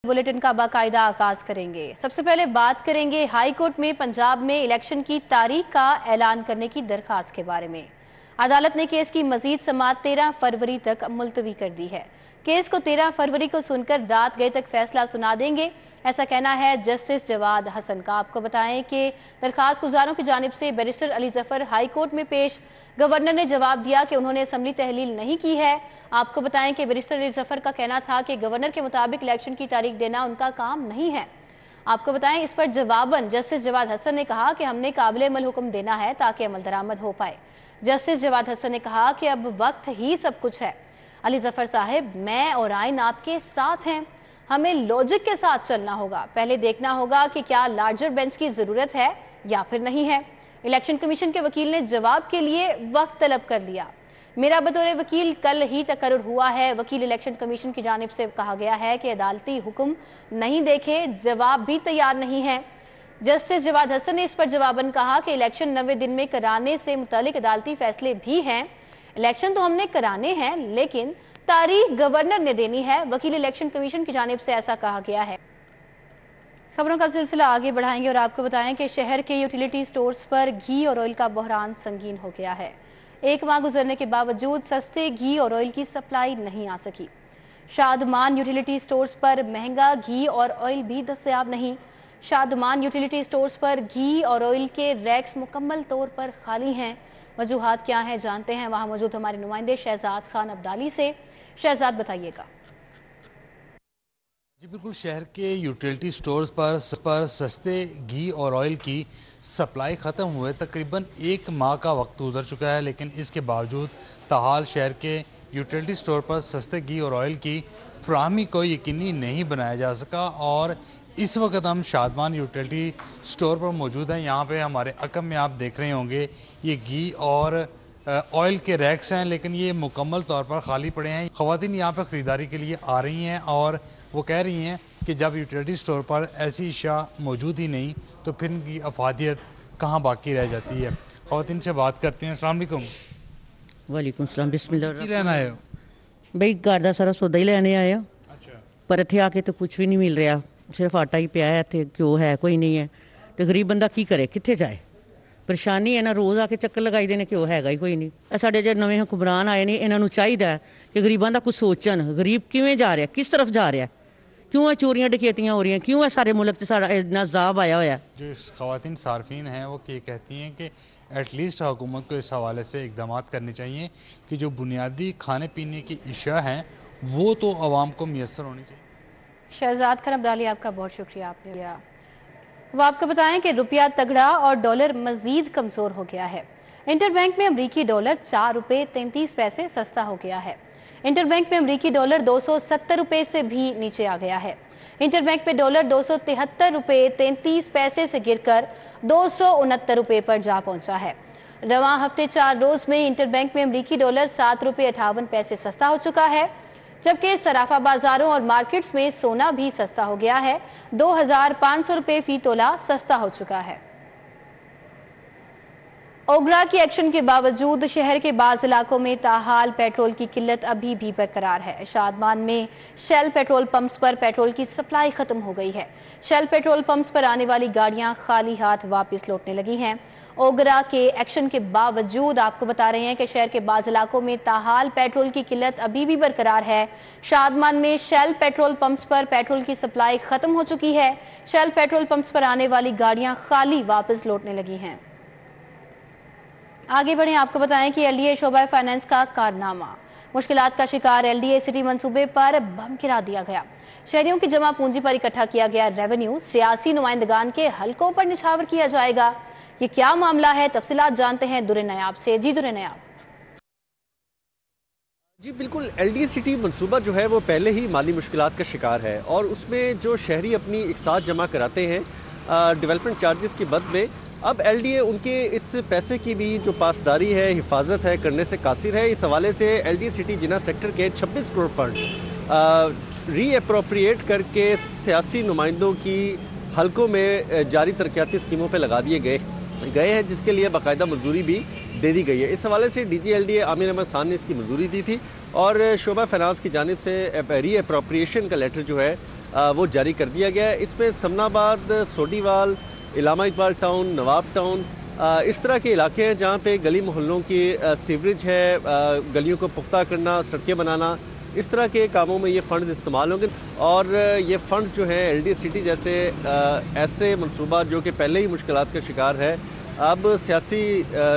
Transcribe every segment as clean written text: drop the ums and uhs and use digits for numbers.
Bulletin का बाकायदा आगाज करेंगे। सबसे पहले बात करेंगे हाई कोर्ट में पंजाब में इलेक्शन की तारीख का ऐलान करने की दरखास्त के बारे में। अदालत ने केस की मजीद समाअत 13 फरवरी तक मुलतवी कर दी है। केस को 13 फरवरी को सुनकर रात गए तक फैसला सुना देंगे, ऐसा कहना है जस्टिस जवाद हसन का। आपको बताएं कि दरखास्त गुजारों की जानिब से barrister Ali Zafar high court में पेश। गवर्नर ने जवाब दिया कि उन्होंने असम्बली तहलील नहीं की है। आपको बताएं कि बैरिस्टर अली जफर का कहना था कि गवर्नर के मुताबिक इलेक्शन की तारीख देना उनका काम नहीं है। आपको बताएं इस पर जवाबन जस्टिस जवाद हसन ने कहा कि हमने काबिल अमल हुक्म देना है ताकि अमल दरामद हो पाए। जस्टिस जवाद हसन ने कहा कि अब वक्त ही सब कुछ है। अली जफर साहिब, मैं और आइन आपके साथ हैं, हमें लॉजिक के साथ चलना होगा। पहले देखना होगा कि क्या लार्जर बेंच की जरूरत है या फिर नहीं है। इलेक्शन कमीशन के वकील ने जवाब के लिए वक्त तलब कर लिया। मेरा बतौर वकील कल ही तकर्रुर हुआ है। वकील इलेक्शन कमीशन की जानिब से कहा गया है कि अदालती हुक्म नहीं देखे, जवाब भी तैयार नहीं है। जस्टिस जवाद हसन ने इस पर जवाबन कहा कि इलेक्शन 90 दिन में कराने से मुतालिक अदालती फैसले भी हैं। इलेक्शन तो हमने कराने हैं, लेकिन तारीख गवर्नर ने देनी है। वकील इलेक्शन कमीशन की जानिब से ऐसा कहा गया है। खबरों का सिलसिला आगे बढ़ाएंगे और आपको बताएं कि शहर के यूटिलिटी स्टोर्स पर घी और ऑयल का बहरान संगीन हो गया है। एक माह गुजरने के बावजूद सस्ते घी और ऑयल की सप्लाई नहीं आ सकी। शादमान यूटिलिटी स्टोर्स पर महंगा घी और ऑयल भी दस्तयाब नहीं। शादमान यूटिलिटी स्टोर्स पर घी और ऑयल के रैक्स मुकम्मल तौर पर खाली हैं। वजूहात क्या हैं जानते हैं वहां मौजूद हमारे नुमाइंदे शहजाद खान अब्दाली से। शहजाद, बताइएगा। जी बिल्कुल, शहर के यूटिलिटी स्टोर्स पर सस्ते घी और ऑयल की सप्लाई ख़त्म हुए तकरीबन एक माह का वक्त गुजर चुका है, लेकिन इसके बावजूद ताहाल शहर के यूटिलिटी स्टोर पर सस्ते घी और ऑयल की फराहमी को यकीनी नहीं बनाया जा सका। और इस वक्त हम शादमान यूटिलिटी स्टोर पर मौजूद हैं। यहाँ पे हमारे अकम में आप देख रहे होंगे ये घी और ऑयल के रैक्स हैं, लेकिन ये मुकम्मल तौर पर खाली पड़े हैं। ख़वातीन यहाँ पर ख़रीदारी के लिए आ रही हैं और वो कह रही हैं कि जब यूटिलिटी स्टोर पर ऐसी अशिया मौजूद ही नहीं तो फिर इनकी अफादियत कहाँ बाकी रह जाती है। ख़वातीन से बात करते हैं। अस्सलाम वालेकुम। वालेकुम सलाम। बिस्मिल्लाह। की लेना आए हो? भाई घर का सारा सौदा ही लेने आए हो। अच्छा। पर इतने आके तो कुछ भी नहीं मिल रहा, सिर्फ आटा ही पिया है, इतने घ्यो है कोई नहीं है। तो गरीब बंदा की करे, कितने जाए? परेशानी है ना, रोज़ आके चक्कर लगाई देने, घ्यो हैगा ही कोई नहीं। साढ़े जो नवे हुक्मरान आए ने, इन्हों चाहिए कि गरीबों का कुछ सोचन। गरीब किवें जा रहा, किस तरफ जा रहा, क्यों है चोरियां डकैतियां हो रही हैं, क्यों है सारे मुल्क से सारा इतना अजाब आया हुआ है। जो ख़वातीन सार्फिन हैं वो ये कहती हैं कि एटलीस्ट हुकूमत को इस हवाले से इक़दाम करने चाहिए कि जो बुनियादी खाने पीने की अशिया हैं वो तो आवाम को मैसर होनी चाहिए। शहजाद खान अब्दाली, आपका बहुत शुक्रिया आपने दिया। वो आपको बताएं कि रुपया तगड़ा और डॉलर मजीद कमज़ोर हो गया है। इंटरबैंक में अमरीकी डॉलर 4 रुपये 33 पैसे सस्ता हो गया है। इंटरबैंक में अमरीकी डॉलर 270 रुपये से भी नीचे आ गया है। इंटरबैंक में डॉलर 273 रुपये 33 पैसे से गिरकर 269 रुपये पर जा पहुंचा है। रवां हफ्ते 4 रोज में इंटरबैंक में अमरीकी डॉलर 7 रुपये 58 पैसे सस्ता हो चुका है, जबकि सराफा बाजारों और मार्केट्स में सोना भी सस्ता हो गया है। 2500 रुपये फी तोला सस्ता हो चुका है। ओगरा की एक्शन के बावजूद शहर के बाज़ इलाकों में ताहाल पेट्रोल की किल्लत अभी भी बरकरार है। शादमान में शेल पेट्रोल पंप्स पर पेट्रोल की सप्लाई खत्म हो गई है। शेल पेट्रोल पंप्स पर आने वाली गाड़ियां खाली हाथ वापस लौटने लगी हैं। ओगरा के एक्शन के बावजूद आपको बता रहे हैं कि शहर के बाज़ इलाकों में ताहाल पेट्रोल की किल्लत अभी भी बरकरार है। शादमान में शेल पेट्रोल पंप्स पर पेट्रोल की सप्लाई खत्म हो चुकी है। शेल पेट्रोल पंप्स पर आने वाली गाड़ियां खाली वापस लौटने लगी हैं। आगे बढ़े, आपको बताएं कि एलडीए शोबा फाइनेंस का कारनामा। मुश्किलात का शिकार एलडीए सिटी मंसूबे पर बम गिरा दिया गया। शहरियों की जमा पूंजी पर इकट्ठा किया गया रेवेन्यू सियासी नुमाइंदगान के हलकों पर निछावर किया जाएगा। ये क्या मामला है, तफसीलात जानते हैं दुरे नयाब से। जी दुरे नयाब। जी बिल्कुल, एलडीए सिटी मंसूबा जो है वो पहले ही माली मुश्किलात का शिकार है और उसमें जो शहरी अपनी एक साथ जमा कराते हैं डेवलपमेंट चार्जेस की बद में, अब एलडीए उनके इस पैसे की भी जो पासदारी है, हिफाजत है, करने से कासिर है। इस हवाले से एलडीए सिटी जिना सेक्टर के 26 करोड़ फंड रीअप्रोप्रिएट करके सियासी नुमाइंदों की हलकों में जारी तरक्याती स्कीमों पर लगा दिए गए हैं, जिसके लिए बाकायदा मंजूरी भी दे दी गई है। इस हवाले से डीजी एलडीए आमिर अहमद खान ने इसकी मंजूरी दी थी और शोबा फाइनेंस की जानिब से रीअप्रोप्रिएशन का लेटर जो है वो जारी कर दिया गया है। इसमें समनाबाद, सोडीवाल, इलामा इकबाल टाउन, नवाब टाउन, इस तरह के इलाके हैं जहाँ पे गली मोहल्लों की सीवरेज है, गलियों को पुख्ता करना, सड़कें बनाना, इस तरह के कामों में ये फ़ंड इस्तेमाल होंगे। और ये फ़ंड जो है LD सिटी जैसे ऐसे मनसूबा जो कि पहले ही मुश्किलात का शिकार है, अब सियासी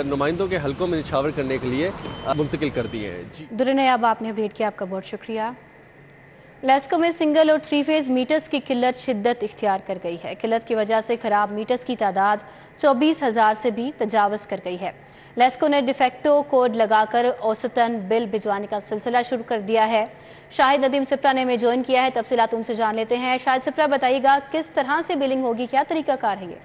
नुमाइंदों के हलकों में निछावर करने के लिए मुंतकिल कर दिए हैं। जी दुर्ने, अब आपने अपडेट किया, आपका बहुत शुक्रिया। लेस्को में सिंगल और 3 फेज मीटर्स की किल्लत शिद्दत इख्तियार कर गई है। किल्लत की वजह से खराब मीटर्स की तादाद 24,000 से भी तजावज़ कर गई है। लेस्को ने डिफेक्टो कोड लगाकर औसतन बिल भिजवाने का सिलसिला शुरू कर दिया है। शाहिद नदीम सिप्रा ने हमें ज्वाइन किया है, तफसीलात उनसे जान लेते हैं। शाहिद सिप्रा, बताइएगा किस तरह से बिलिंग होगी, क्या तरीकाकार है ये?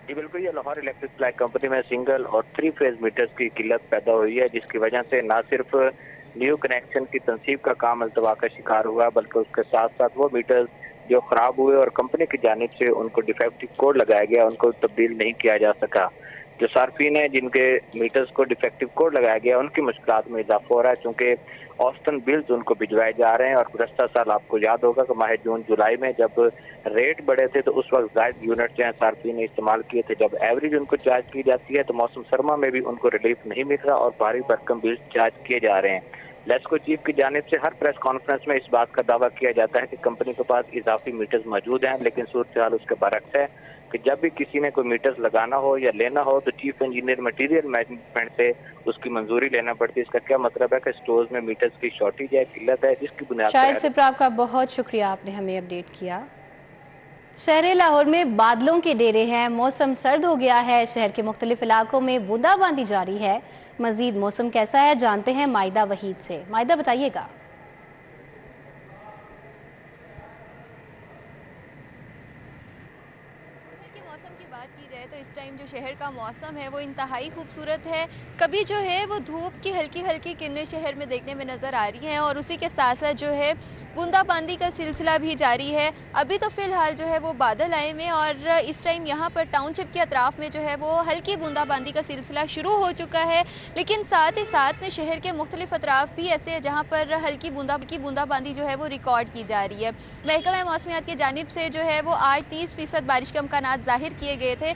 जी बिल्कुल, ये लाहौर इलेक्ट्रिक सप्लाई कंपनी में सिंगल और 3 फेज मीटर्स की किल्लत पैदा हुई है, जिसकी वजह से ना सिर्फ न्यू कनेक्शन की तनसीब का काम अल्तवा का शिकार हुआ, बल्कि उसके साथ साथ वो मीटर्स जो खराब हुए और कंपनी की जानिब से उनको डिफेक्टिव कोड लगाया गया, उनको तब्दील नहीं किया जा सका। जो सार्फिन है जिनके मीटर्स को डिफेक्टिव कोड लगाया गया, उनकी मुश्किलात में इजाफा हो रहा है, चूँकि औसतन बिल्स उनको भिजवाए जा रहे हैं। और गुज़श्ता साल आपको याद होगा कि माह जून जुलाई में जब रेट बढ़े थे तो उस वक्त ज़ायद यूनिट जो है सार्फिन ने इस्तेमाल किए थे। जब एवरेज उनको चार्ज की जाती है तो मौसम सरमा में भी उनको रिलीफ नहीं मिल रहा और भारी भरकम बिल्स चार्ज किए जा रहे हैं। लेस्को चीफ की जानिब से हर प्रेस कॉन्फ्रेंस में इस बात का दावा किया जाता है कि कंपनी के पास इजाफी मीटर्स मौजूद हैं, लेकिन सूरत हाल उसके बरक्स है कि जब भी किसी ने कोई मीटर्स लगाना हो या लेना हो तो चीफ इंजीनियर मटीरियल मैनेजमेंट से उसकी मंजूरी लेना पड़ती है। इसका क्या मतलब है कि स्टोर्स में मीटर्स की शॉर्टेज है, किल्लत है, जिसकी बुनियाद शाहिद सिप्रा, आपका बहुत शुक्रिया, आपने हमें अपडेट किया। शहर लाहौर में बादलों के डेरे हैं, मौसम सर्द हो गया है, शहर के मुख्तलिफ इलाकों में बूंदाबांदी जारी है। मजीद मौसम कैसा है जानते हैं मायदा वहीद से। मायदा, बताइएगा। मौसम की बात की जाए तो इस टाइम जो शहर का मौसम है वो इंतहाई खूबसूरत है। कभी जो है वो धूप की हल्की हल्की किरणें शहर में देखने में नज़र आ रही हैं और उसी के साथ साथ जो है बूंदाबांदी का सिलसिला भी जारी है। अभी तो फ़िलहाल जो है वो बादल आए हुए और इस टाइम यहाँ पर टाउनशिप के अतराफ़ में जो है वो हल्की बूंदाबांदी का सिलसिला शुरू हो चुका है, लेकिन साथ ही साथ में शहर के मुख्तलिफ अतराफ़ भी ऐसे हैं जहाँ पर हल्की बूंदाबांदी जो है वो रिकॉर्ड की जा रही है। महकमा मौसमियात की जानिब से जो है वो आज 30% बारिश के इम्कानात ज़ाहिर किए गए थे,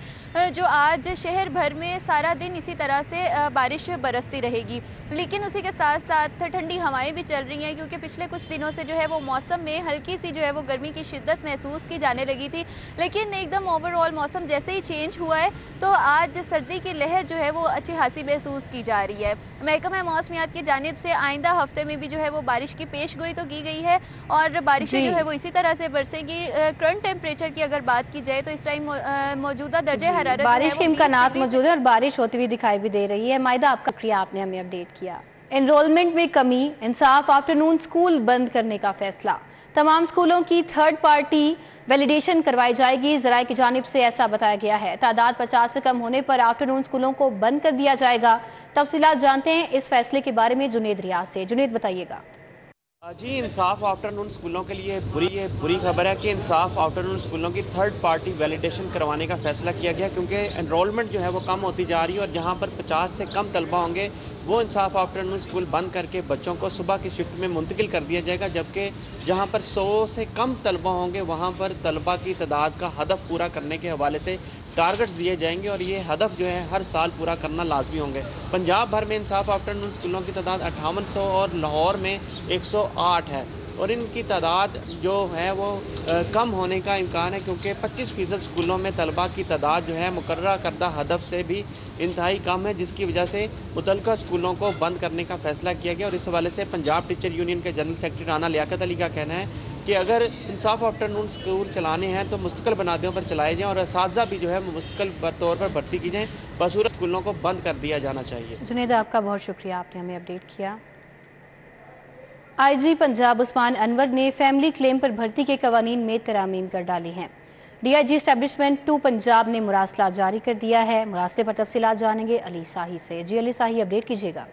जो आज शहर भर में सारा दिन इसी तरह से बारिश बरसती रहेगी। लेकिन उसी के साथ साथ ठंडी हवाएं भी चल रही हैं, क्योंकि पिछले कुछ दिनों से जो है वो मौसम में हल्की सी जो है वो गर्मी की शिद्दत महसूस की जाने लगी थी, लेकिन एकदम ओवरऑल मौसम जैसे ही चेंज हुआ है तो आज सर्दी की लहर जो है वो अच्छी खासी महसूस की जा रही है। महकमा मौसमियात की जानिब से आइंदा हफ्ते में भी जो है वो बारिश की पेशगोई तो की गई है और बारिशें जो है वो इसी तरह से बरसेंगी। करंट टेम्परेचर की अगर बात की जाए तो इस टाइम मौजूदा दर्जे हरारत बारिश के इम्कानात मौजूद है और बारिश होती हुई दिखाई भी दे रही है। मायदा, आपका शुक्रिया, आपने हमें अपडेट किया। एनरोलमेंट में कमी, इंसाफ आफ्टरनून स्कूल बंद करने का फैसला। तमाम स्कूलों की थर्ड पार्टी वैलिडेशन करवाई जाएगी, ज़राए की जानिब से ऐसा बताया गया है। तादाद 50 से कम होने पर आफ्टरनून स्कूलों को बंद कर दिया जाएगा। तफसीलात जानते हैं इस फैसले के बारे में जुनेद रियाज से। जुनेद, बताइएगा। जी, इंसाफ आफ्टरनून स्कूलों के लिए बुरी खबर है कि इंसाफ आफ्टरनून स्कूलों की थर्ड पार्टी वैलिडेशन करवाने का फैसला किया गया, क्योंकि एनरोलमेंट जो है वो कम होती जा रही है और जहां पर 50 से कम तलबा होंगे वो इंसाफ आफ्टरनून स्कूल बंद करके बच्चों को सुबह की शिफ्ट में मुंतकिल कर दिया जाएगा, जबकि जहां पर 100 से कम तलबा होंगे वहां पर तलबा की तादाद का हदफ पूरा करने के हवाले से टारगेट्स दिए जाएंगे और ये हदफ जो है हर साल पूरा करना लाजमी होंगे। पंजाब भर में इंसाफ आफ्टरनून स्कूलों की तादाद 5800 और लाहौर में 108 है और इनकी तादाद जो है वो कम होने का इम्कान है, क्योंकि 25% स्कूलों में तलबा की तादाद जो है मुकर्रर करदा हदफ से भी इंतहाई कम है, जिसकी वजह से मुतल्लिका स्कूलों को बंद करने का फैसला किया गया। और इस हवाले से पंजाब टीचर यूनियन के जनरल सेक्रेटरी राना लियाकत अली का कहना है कि अगर इंसाफ आफ्टरनून स्कूल चलाने हैं तो मुस्तकिल बुनियादों पर चलाए जाएँ और असातिज़ा भी जो है मुस्तकिल तौर पर भर्ती की जाएँ, बसूरत स्कूलों को बंद कर दिया जाना चाहिए। जुनेद, आपका बहुत शुक्रिया, आपने हमें अपडेट किया। IG पंजाब उस्मान अनवर ने फैमिली क्लेम पर भर्ती के कवानीन में तरामीम कर डाली हैं। DIG एस्टेब्लिशमेंट 2 पंजाब ने मुरासला जारी कर दिया है। मुरासले पर तफसीलात जानेंगे अली शाही से। जी अली शाही, अपडेट कीजिएगा।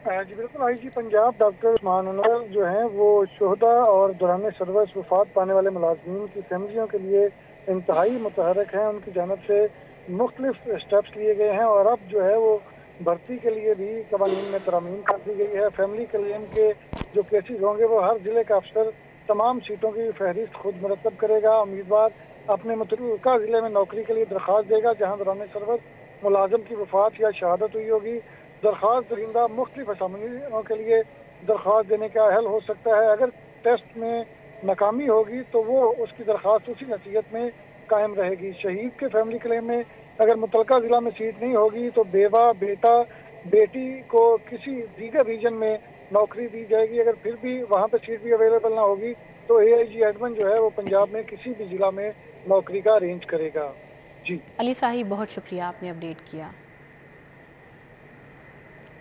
जी बिल्कुल, IG पंजाब डॉक्टर उस्मान अनवर जो हैं वो शोहदा और दौरान सर्विस वफात पाने वाले मुलाजमीन की फैमिलियों के लिए इंतहाई मुतहरक हैं। उनकी जानब से मुख्तलिफ स्टेप्स लिए गए हैं और अब जो है वो भर्ती के लिए भी कवानीन में तरामीम कर दी गई है। फैमिली क्लेम के जो केसेस होंगे वो हर ज़िले का अफसर तमाम सीटों की फहरिस्त खुद मुरतब करेगा। उम्मीदवार अपने मुतल्लिका ज़िले में नौकरी के लिए दरख्वास्त देगा जहाँ दौरान सर्विस मुलाजिम की वफात या शहादत हुई होगी। दरख्वास्त दरिंदा मुख्तलिफ असामियों के लिए दरख्वास्त देने का अहल हो सकता है। अगर टेस्ट में नाकामी होगी तो वो उसकी दरख्वास्त उसी नसीहत में कायम रहेगी। शहीद के फैमिली क्लेम में अगर मुतल्लिका ज़िला में सीट नहीं होगी तो बेवा, बेटा, बेटी को किसी दीगर रीजन में नौकरी दी जाएगी। अगर फिर भी वहाँ पे सीट भी अवेलेबल ना होगी तो AIG एडमिन जो है वो पंजाब में किसी भी जिला में नौकरी का अरेंज करेगा। जी अली साहिब, बहुत शुक्रिया, आपने अपडेट किया।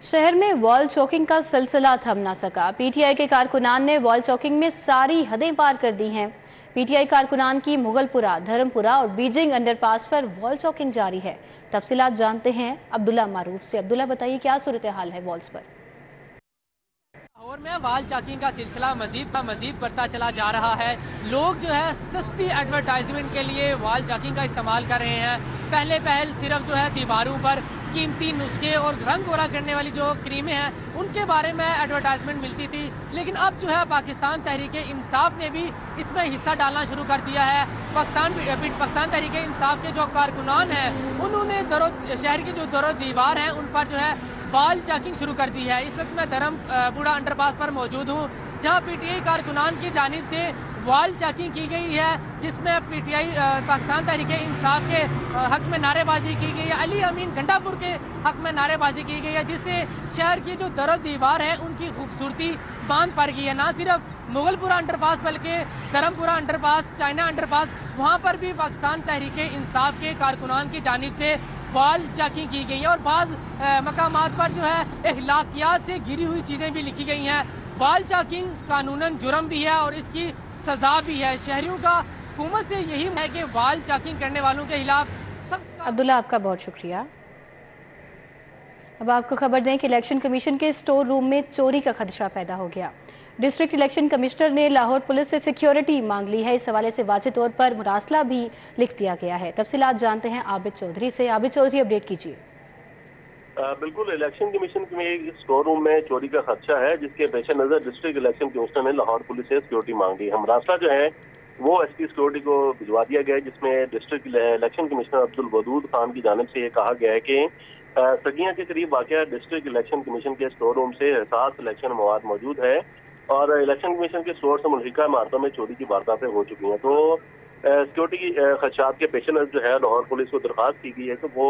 शहर में वॉल चौकिंग का सिलसिला थम ना सका। PTI के कारकुनान ने वॉल चौकिंग में सारी हदें पार कर दी हैं। PTI कारकुनान की मुगलपुरा, धर्मपुरा और बीजिंग अंडरपास पर वॉल चौकिंग जारी है। तफसीलात जानते हैं अब्दुल्ला मारूफ से। अब्दुल्ला, बताइए क्या सूरत हाल है वॉल्स पर? लाहौर में वॉल चौकिंग का सिलसिला मजीद बढ़ता चला जा रहा है। लोग जो है सस्ती एडवर्टाइजमेंट के लिए वॉल चौकिंग का इस्तेमाल कर रहे हैं। पहल सिर्फ जो है दीवारों पर कीमती नुस्खे और रंग गोरा करने वाली जो क्रीमें हैं उनके बारे में एडवर्टाइजमेंट मिलती थी, लेकिन अब जो है पाकिस्तान तहरीक इंसाफ ने भी इसमें हिस्सा डालना शुरू कर दिया है। पाकिस्तान तहरीक इंसाफ के जो कारकुनान हैं उन्होंने शहर की जो दरो दीवार हैं उन पर जो है वॉल चौकिंग शुरू कर दी है। इस वक्त मैं धर्मपुरा अंडरपास पर मौजूद हूँ जहाँ PTI कारकुनान की जानिब से वॉल चौकिंग की गई है, जिसमें PTI पाकिस्तान तहरीक इंसाफ के हक में नारेबाजी की गई है, अली अमीन गंडापुर के हक में नारेबाजी की गई है, जिससे शहर की जो दरो दीवार है उनकी खूबसूरती बांध पड़ गई है। ना सिर्फ मुगलपुरा अंडरपास बल्कि धर्मपुरा अंडरपास, चाइना अंडरपास, वहाँ पर भी पाकिस्तान तहरीक इंसाफ के कारकुनान की जानिब से वॉल चौकिंग की गई है और बाज़ मकामात पर जो है अखलाकियात से घिरी हुई चीज़ें भी लिखी गई हैं। वॉल चौकिंग कानूनन जुर्म भी है और इसकी सजा भी है। शहरियों का हुकूमत से यही है कि वॉल चौकिंग करने वालों के खिलाफ सख्त। अब्दुल्ला, आपका बहुत शुक्रिया। अब आपको खबर दें कि इलेक्शन कमीशन के स्टोर रूम में चोरी का खदशा पैदा हो गया। डिस्ट्रिक्ट इलेक्शन कमिश्नर ने लाहौर पुलिस से सिक्योरिटी मांग ली है। इस हवाले से वाज़ेह तौर पर मुरासला भी लिख दिया गया है। तफसीलात जानते हैं आबिद चौधरी से। आबिद चौधरी, अपडेट कीजिए। बिल्कुल, इलेक्शन कमीशन में स्टोर रूम में चोरी का खदशा है, जिसके पेश नज़र डिस्ट्रिक्ट इलेक्शन कमिश्नर ने लाहौर पुलिस से सिक्योरिटी मांग ली। मुरासला जो है वो SP सिक्योरिटी को भिजवा दिया गया है, जिसमें district election commissioner Abdul Wadood Khan की जानिब से ये कहा गया है कि सगिया के करीब वाक़या डिस्ट्रिक्ट इलेक्शन कमीशन के स्टोर रूम से हसास इलेक्शन मवाद मौजूद है और इलेक्शन कमीशन के स्टोर से मुल्हिका इमारतों में चोरी की वारदातें हो चुकी हैं। तो सिक्योरिटी खदशात के पेश नज़र जो है लाहौर पुलिस को दरख्वास्त की गई है कि वो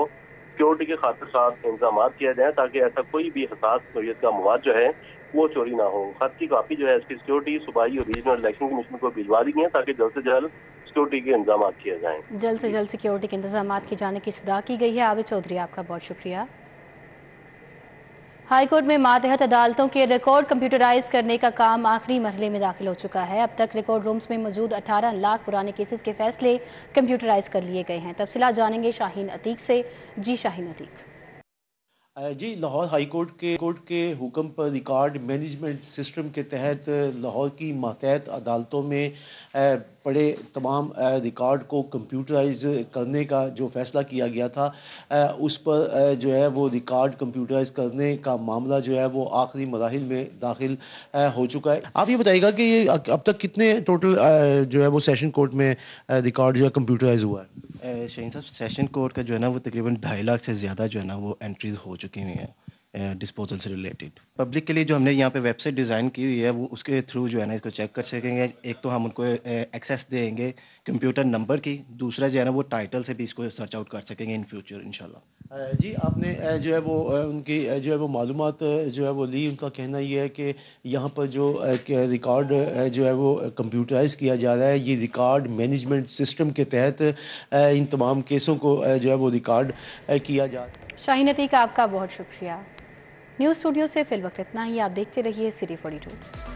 सिक्योरिटी के खातिर साथ इंतजाम किया जाए ताकि ऐसा कोई भी हसास नोयत का मवाद जो है वो चोरी ना हो। खत की कापी जो है इसकी सिक्योरिटी सूबाई और रीजनल इलेक्शन कमीशन को भिजवा दी गई है ताकि जल्द से जल्द सिक्योरिटी के इंतजाम किए जाएं। जल्द से जल्द सिक्योरिटी के इंतजाम की जाने की सदा की गई है। आबिद चौधरी, आपका बहुत शुक्रिया। हाईकोर्ट में मातहत अदालतों के रिकॉर्ड कंप्यूटराइज करने का काम आखिरी मरहले में दाखिल हो चुका है। अब तक रिकॉर्ड रूम्स में मौजूद 18 लाख पुराने केसेस के फैसले कंप्यूटराइज कर लिए गए हैं। तफसीलात जानेंगे शाहीन अतीक से। जी शाहीन अतीक। जी, लाहौर हाई कोर्ट के हुक्म पर रिकॉर्ड मैनेजमेंट सिस्टम के तहत लाहौर की मातहत अदालतों में पड़े तमाम रिकॉर्ड को कंप्यूटराइज करने का जो फ़ैसला किया गया था, उस पर जो है वो रिकॉर्ड कंप्यूटराइज करने का मामला जो है वो आखिरी मराहिल में दाखिल हो चुका है। आप ये बताइएगा कि ये अब तक कितने टोटल जो है वो सेशन कोर्ट में रिकॉर्ड जो है कंप्यूटराइज हुआ है? शाहीन साहब, सेशन कोर्ट का जो है ना वो तकरीबन 2.5 लाख से ज़्यादा जो है ना वो एंट्रीज़ हो चुकी हुई हैं डिस्पोजल से रिलेटेड। पब्लिक के लिए जो हमने यहाँ पे वेबसाइट डिज़ाइन की हुई है वो उसके थ्रू जो है ना इसको चेक कर सकेंगे। एक तो हम उनको एक्सेस देंगे कंप्यूटर नंबर की, दूसरा जो है ना वो टाइटल से भी इसको सर्च आउट कर सकेंगे इन फ्यूचर इंशाल्लाह। जी, आपने जो है वो उनकी जो है वो मालूमात जो है वो ली। उनका कहना ये है कि यहाँ पर जो रिकॉर्ड जो है वो कंप्यूटराइज किया जा रहा है, ये रिकॉर्ड मैनेजमेंट सिस्टम के तहत इन तमाम केसों को जो है वो रिकॉर्ड किया जा रहा है। शाहीन अतीक, आपका बहुत शुक्रिया। न्यूज़ स्टूडियो से फिल वक्त इतना ही। आप देखते रहिए City 42।